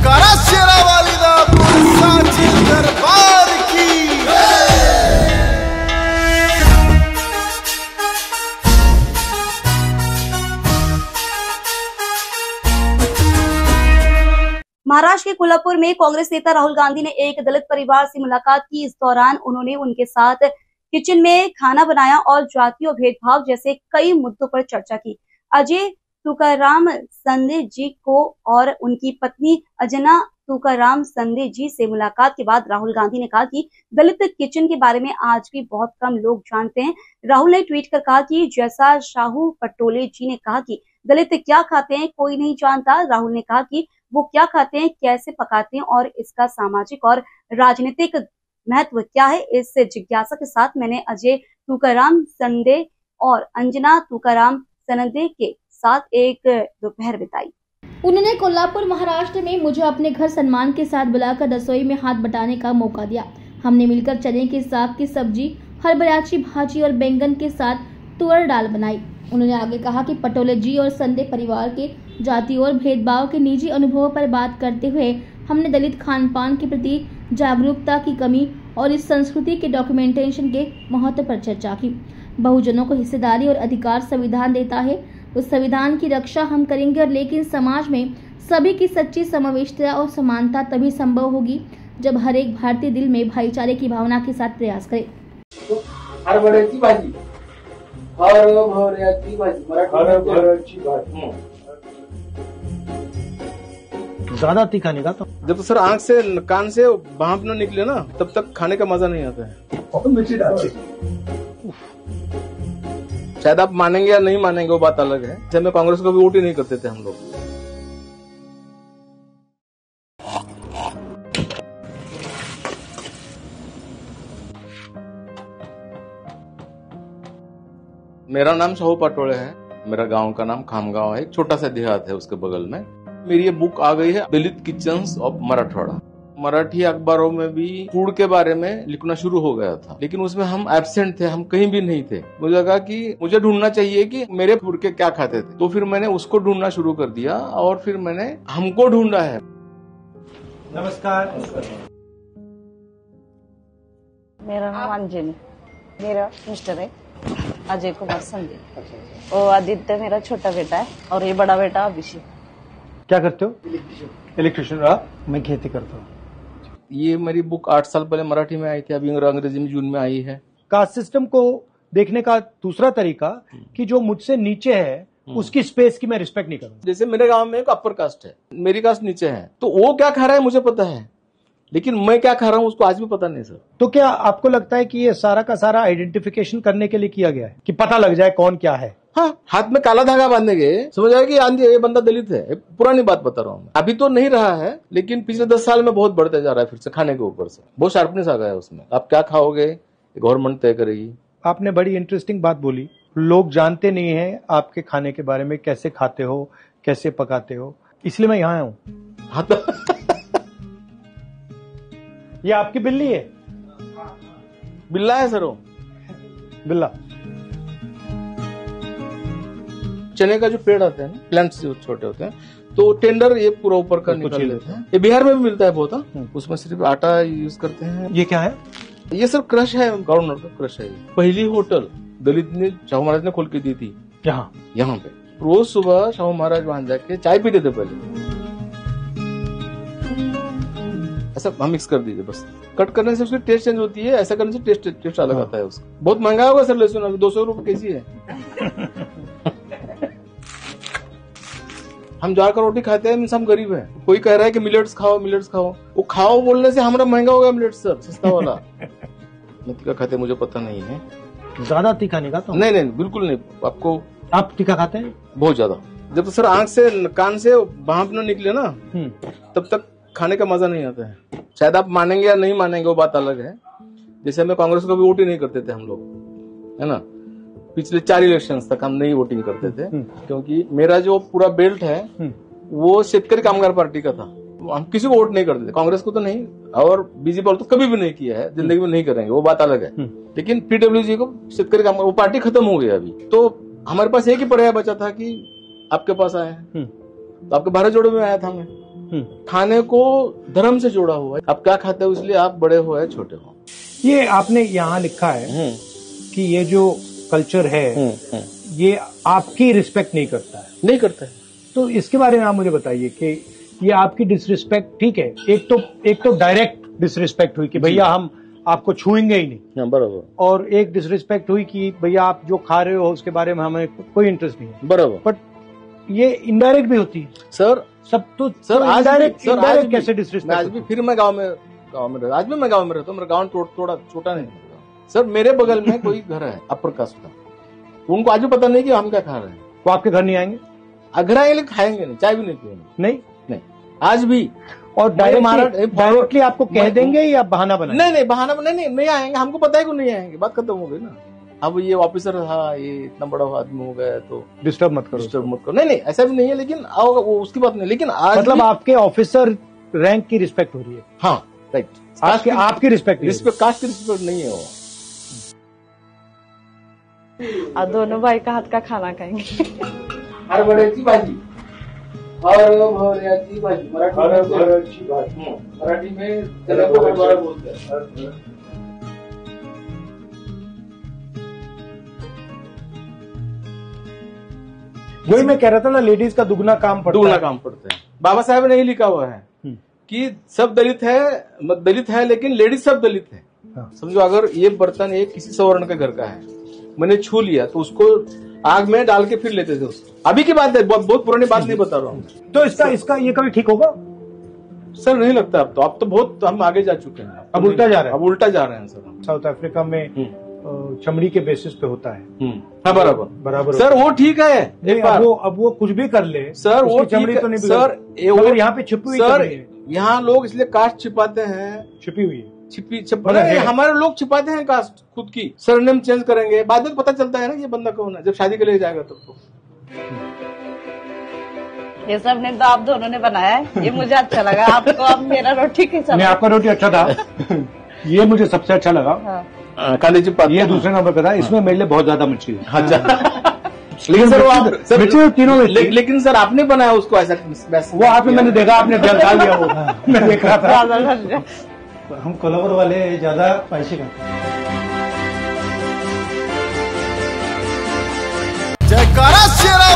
जयकारा शेरा वाली दा सांची दरबार की। महाराष्ट्र के कोल्हापुर में कांग्रेस नेता राहुल गांधी ने एक दलित परिवार से मुलाकात की। इस दौरान उन्होंने उनके साथ किचन में खाना बनाया और जाति और भेदभाव जैसे कई मुद्दों पर चर्चा की। अजय तुकाराम संदे जी को और उनकी पत्नी अंजना तुकाराम संदे जी से मुलाकात के बाद राहुल गांधी ने कहा कि दलित किचन के बारे में आज भी बहुत कम लोग जानते हैं। राहुल ने ट्वीट कर कहा कि जैसा शाहू पटोले जी ने कहा कि दलित क्या खाते हैं कोई नहीं जानता। राहुल ने कहा कि वो क्या खाते हैं, कैसे पकाते हैं और इसका सामाजिक और राजनीतिक महत्व क्या है। इस जिज्ञासा के साथ मैंने अजय तुकाराम संदे और अंजना तुकाराम संदे के साथ एक दोपहर बिताई। उन्होंने कोल्हापुर महाराष्ट्र में मुझे अपने घर सम्मान के साथ बुलाकर रसोई में हाथ बटाने का मौका दिया। हमने मिलकर चने के साग की सब्जी, हरभराची भाजी और बैंगन के साथ तुअर दाल बनाई। उन्होंने आगे कहा कि पटोले जी और संदे परिवार के जाति और भेदभाव के निजी अनुभवों पर बात करते हुए हमने दलित खान पान के प्रति जागरूकता की कमी और इस संस्कृति के डॉक्यूमेंटेशन के महत्व पर चर्चा की। बहुजनों को हिस्सेदारी और अधिकार संविधान देता है, उस संविधान की रक्षा हम करेंगे और लेकिन समाज में सभी की सच्ची समावेशिता और समानता तभी संभव होगी जब हर एक भारतीय दिल में भाईचारे की भावना के साथ प्रयास करे। हरभऱ्याची भाजी, हरभऱ्याची भाजी, ज्यादा तीखा नहीं खाता। जब सर आंख से कान से भाप न निकले ना तब तक खाने का मजा नहीं आता है। मिर्ची डालते, शायद आप मानेंगे या नहीं मानेंगे वो बात अलग है। जब मैं कांग्रेस को भी वोट ही नहीं करते थे हम लोग। मेरा नाम शाहू पटोले है। मेरा गांव का नाम खामगांव है, एक छोटा सा देहात है उसके बगल में। मेरी ये बुक आ गई है दलित किचन्स ऑफ मराठवाड़ा। मराठी अखबारों में भी फूड के बारे में लिखना शुरू हो गया था, लेकिन उसमें हम एब्सेंट थे, हम कहीं भी नहीं थे। मुझे लगा कि मुझे ढूंढना चाहिए कि मेरे फूड के क्या खाते थे, तो फिर मैंने उसको ढूंढना शुरू कर दिया और फिर मैंने हमको ढूंढा है। नमस्कार। मेरा नाम अंजनी, मेरा मिस्टर है अजय कुमार संदे, और आदित्य मेरा छोटा बेटा है और ये बड़ा बेटा अभिषेक। क्या करते हो? इलेक्ट्रिशियन। मैं खेती करता हूँ। ये मेरी बुक 8 साल पहले मराठी में आई थी, अभी अंग्रेजी में जून में आई है। कास्ट सिस्टम को देखने का दूसरा तरीका कि जो मुझसे नीचे है उसकी स्पेस की मैं रिस्पेक्ट नहीं करूँ। जैसे मेरे गांव में एक अपर कास्ट है, मेरी कास्ट नीचे है, तो वो क्या खा रहा है मुझे पता है, लेकिन मैं क्या खा रहा हूँ उसको आज भी पता नहीं सर। तो क्या आपको लगता है कि ये सारा का सारा आइडेंटिफिकेशन करने के लिए किया गया है कि पता लग जाए कौन क्या है? हाँ, हाथ में काला धागा बांधेंगे समझ आएगा कि आंधी ये बंदा दलित है। पुरानी बात बता रहा हूँ, अभी तो नहीं रहा है, लेकिन पिछले 10 साल में बहुत बढ़ते जा रहा है। फिर से खाने के ऊपर से बहुत शार्पनेस आ गया है उसमें। आप क्या खाओगे गवर्नमेंट तय करेगी। आपने बड़ी इंटरेस्टिंग बात बोली, लोग जानते नहीं है आपके खाने के बारे में, कैसे खाते हो, कैसे पकाते हो, इसलिए मैं यहाँ हूँ। हाँ तो ये आपकी बिल्ली है? बिल्ला है सर, वो बिल्ला। चने का जो पेड़ आता है ना, प्लांट्स जो छोटे होते हैं, तो टेंडर ये पूरा ऊपर का निकाल लेते हैं। ये बिहार में भी मिलता है बहुत। उसमें सिर्फ आटा यूज करते हैं। ये क्या है? ये सर क्रश है, ग्राउंडनट का क्रश है। पहली होटल दलित ने शाहू महाराज ने खोल के दी थी यहाँ पे। रोज सुबह शाहू महाराज वहां जाके चाय पीते थे पहले। ऐसा हम मिक्स कर दीजिए, बस कट करने से उसकी टेस्ट चेंज होती है, ऐसा करने से टेस्ट अलग आता है उसका। बहुत महंगा होगा सर लहसुन, अभी 200 रुपए केजी है। हम जाकर रोटी खाते हैं, हम गरीब हैं। कोई कह रहा है कि मिलेट्स खाओ, मिलेट्स खाओ। वो खाओ बोलने से हमारा महंगा हो गया मिलेट्स सर, सस्ता वाला। तीखा खाते मुझे पता नहीं है। ज्यादा तीखा नहीं खाता? नहीं, बिल्कुल नहीं। आपको आप तीखा खाते हैं? बहुत ज्यादा। जब सर आंख से कान से भाप न निकले ना तब तक खाने का मजा नहीं आता है। शायद आप मानेंगे या नहीं मानेंगे वो बात अलग है। जैसे हमें कांग्रेस को भी वोट ही नहीं करते थे हम लोग, है ना। पिछले 4 इलेक्शंस तक हम नहीं वोटिंग करते थे, क्योंकि मेरा जो पूरा बेल्ट है वो शेतकरी कामगार पार्टी का था। हम किसी को वोट नहीं करते थे, कांग्रेस को तो नहीं, और बीजेपी तो कभी भी नहीं किया है, जिंदगी में नहीं करेंगे, वो बात अलग है। लेकिन पीडब्ल्यूजी को शेतकरी कामगार, वो पार्टी खत्म हो गई अभी। तो हमारे पास एक ही पर्याय बचा था कि आपके पास आए हैं, तो आपके भारत जोड़ो में आया था मैं। खाने को धर्म से जोड़ा हुआ है। आप क्या खाते हो इसलिए आप बड़े हो या छोटे हो। ये आपने यहाँ लिखा है कि ये जो कल्चर है ये आपकी रिस्पेक्ट नहीं करता है। नहीं करता है। तो इसके बारे में आप मुझे बताइए कि ये आपकी डिसरिस्पेक्ट ठीक है, एक तो डायरेक्ट डिसरिस्पेक्ट हुई कि भैया हम आपको छुएंगे ही नहीं, बराबर। और एक डिसरिस्पेक्ट हुई कि भैया आप जो खा रहे हो उसके बारे में हमें कोई इंटरेस्ट नहीं है, बराबर। बट ये इनडायरेक्ट भी होती है सर। सब तो सर आज इनडायरेक्ट कैसे डिसरिस्पेक्ट? आज भी फिर मैं गांव में रहता, आज भी मैं गांव में रहता हूँ। मेरा गांव थोड़ा छोटा नहीं है सर। मेरे बगल में कोई घर है अपर कास्ट का, उनको आज भी पता नहीं कि हम क्या खा रहे हैं। वो आपके घर नहीं आएंगे? अगर आएंगे खाएंगे नहीं, चाय भी नहीं पिएंगे। नहीं आज भी। और डायरेक्टली आपको कह देंगे या बहाना बनाएंगे? नहीं बहाना नहीं आएंगे। हमको पता है कि नहीं आएंगे, बात खत्म हो गई ना। अब ये ऑफिसर ये इतना बड़ा आदमी हो गया तो डिस्टर्ब मत करो। नहीं ऐसा भी नहीं है, लेकिन आओ वो उसकी बात नहीं। लेकिन आज मतलब आपके ऑफिसर रैंक की रिस्पेक्ट हो रही है। हाँ राइट। आपकी रिस्पेक्ट कास्ट की रिस्पेक्ट नहीं है वो। दोनों भाई का हाथ का खाना खाएंगे। हरभऱ्याची भाजी, हरभऱ्याची भाजी मराठी में चने को हरभरा बोलते हैं। वही मैं कह रहा था ना, लेडीज का दुगना काम पड़ता है। बाबा साहब ने यही लिखा हुआ है कि सब दलित है लेकिन लेडीज सब दलित है। हाँ। समझो अगर ये बर्तन एक किसी सवर्ण के घर का है, मैंने छू लिया तो उसको आग में डाल के फिर लेते थे उसको। अभी की बात है, बहुत पुरानी बात नहीं बता रहा हूँ। तो इसका ये कभी ठीक होगा? सर नहीं लगता। अब तो बहुत हम आगे जा चुके हैं। अब उल्टा जा रहे हैं सर। साउथ अफ्रीका में चमड़ी के बेसिस पे होता है। हाँ बराबर सर वो ठीक है। अब वो कुछ भी कर ले सर, वो चमड़ी तो नहीं सर, मगर यहाँ पे छिपी हुई सर, है। यहाँ लोग इसलिए कास्ट छिपाते हैं, छिपी हुई है। हमारे लोग छिपाते हैं कास्ट खुद की। सरनेम चेंज करेंगे, बाद में पता चलता है ना ये बंदा कौन है, जब शादी के लिए जाएगा तब तो। ये सब ने तो आप दोनों ने बनाया है, ये मुझे अच्छा लगा। आपको अब मेरा रोटी कैसा लगा? आपका रोटी अच्छा था। ये मुझे सबसे अच्छा लगा। काली चिप्पा ये दूसरे नंबर पे था। इसमें मेरे लिए बहुत ज्यादा मिर्ची है। लेकिन सर मिर्ची तीनों में लेकिन सर आपने बनाया उसको ऐसा। वो आपने मैंने देखा, आपने डाल दिया वो। मैं देख रहा था। हम कोल्हापुर वाले ज्यादा पैसे खाते हैं। जयकारा शेरा